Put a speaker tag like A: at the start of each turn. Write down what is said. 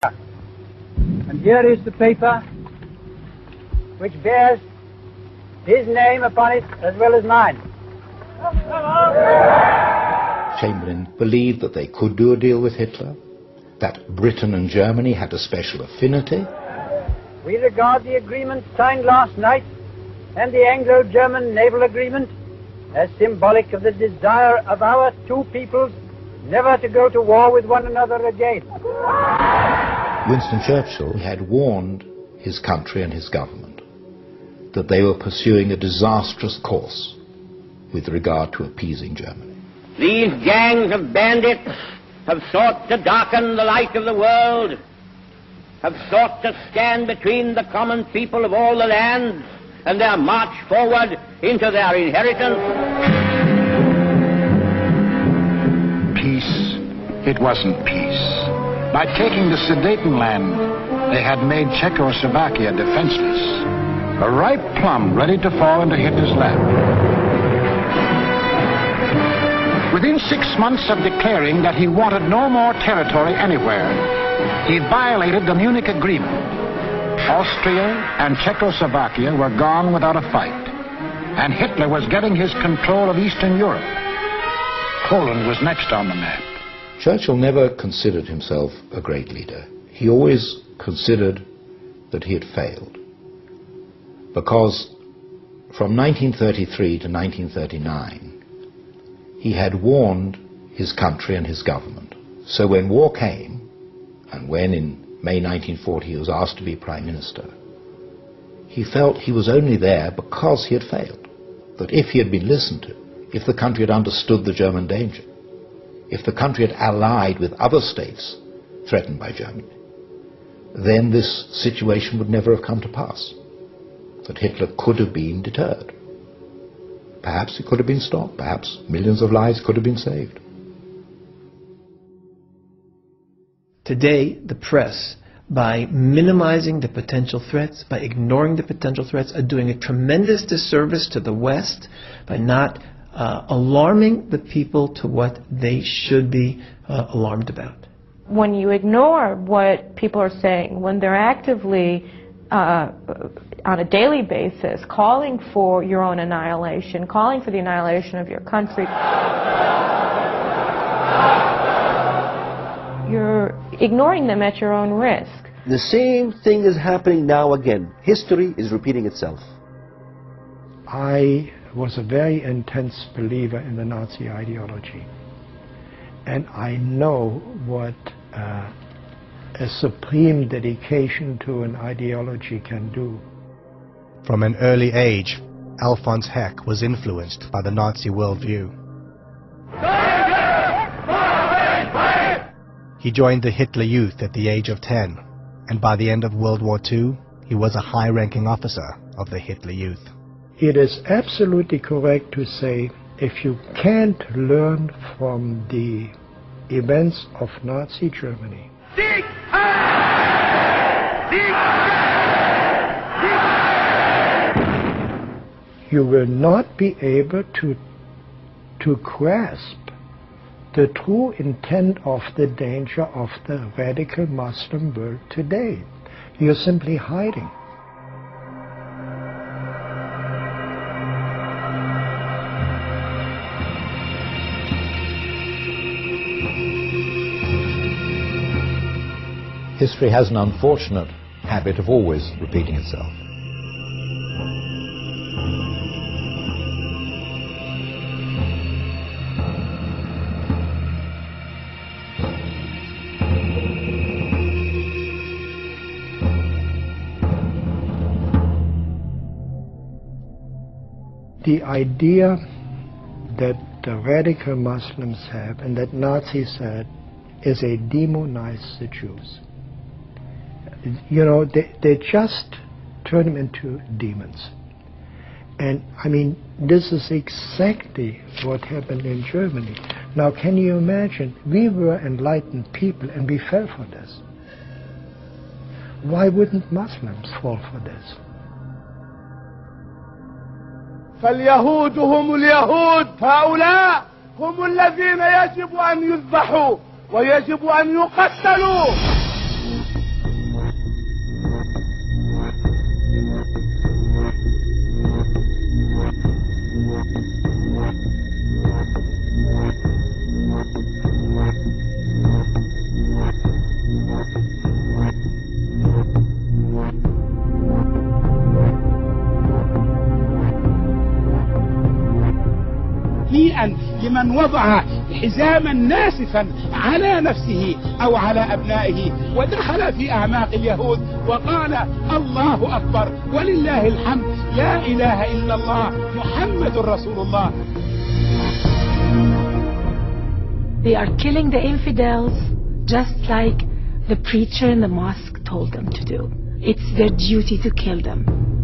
A: And here is the paper which bears his name upon it as well as mine.
B: Chamberlain believed that they could do a deal with Hitler, that Britain and Germany had a special affinity.
A: We regard the agreement signed last night and the Anglo-German naval agreement as symbolic of the desire of our two peoples never to go to war with one another again.
B: Winston Churchill had warned his country and his government that they were pursuing a disastrous course with regard to appeasing Germany.
C: These gangs of bandits have sought to darken the light of the world, have sought to stand between the common people of all the lands and their march forward into their inheritance.
D: Peace, it wasn't peace. By taking the Sudetenland, they had made Czechoslovakia defenseless, a ripe plum ready to fall into Hitler's lap. Within 6 months of declaring that he wanted no more territory anywhere, he violated the Munich Agreement. Austria and Czechoslovakia were gone without a fight, and Hitler was getting his control of Eastern Europe. Poland was next on the map.
B: Churchill never considered himself a great leader. He always considered that he had failed, because from 1933 to 1939, he had warned his country and his government. So when war came, and when in May 1940 he was asked to be Prime Minister, he felt he was only there because he had failed. That if he had been listened to, if the country had understood the German danger, if the country had allied with other states threatened by Germany, then this situation would never have come to pass. That Hitler could have been deterred. Perhaps it could have been stopped. Perhaps millions of lives could have been saved.
E: Today, the press, by minimizing the potential threats, by ignoring the potential threats, are doing a tremendous disservice to the West by not alarming the people to what they should be alarmed about.
F: When you ignore what people are saying, when they're actively on a daily basis calling for your own annihilation, calling for the annihilation of your country, you're ignoring them at your own risk.
G: The same thing is happening now again. History is repeating itself.
H: I was a very intense believer in the Nazi ideology, and I know what a supreme dedication to an ideology can do.
I: From an early age, Alphonse Heck was influenced by the Nazi worldview. He joined the Hitler Youth at the age of 10, and by the end of World War II, he was a high-ranking officer of the Hitler Youth.
H: It is absolutely correct to say, if you can't learn from the events of Nazi Germany, you will not be able to grasp the true intent of the danger of the radical Muslim world today. You're simply hiding.
B: History has an unfortunate habit of always repeating itself.
H: The idea that the radical Muslims have and that Nazis had is a demonize the Jews. You know, they just turn them into demons. And I mean, this is exactly what happened in Germany. Now, can you imagine? We were enlightened people and we fell for this. Why wouldn't Muslims fall for this?
J: فاليهود هم اليهود، هؤلاء هم الذين يجب أن يذبحوا ويجب أن يقتلوا. أن وضع حزاما ناسفا على نفسه أو على أبنائه ودخل في أعماق اليهود وقال الله أكبر ولله الحمد لا إله إلا الله محمد رسول الله.
K: They are killing the infidels just like the preacher in the mosque told them to do. It's their duty to kill them.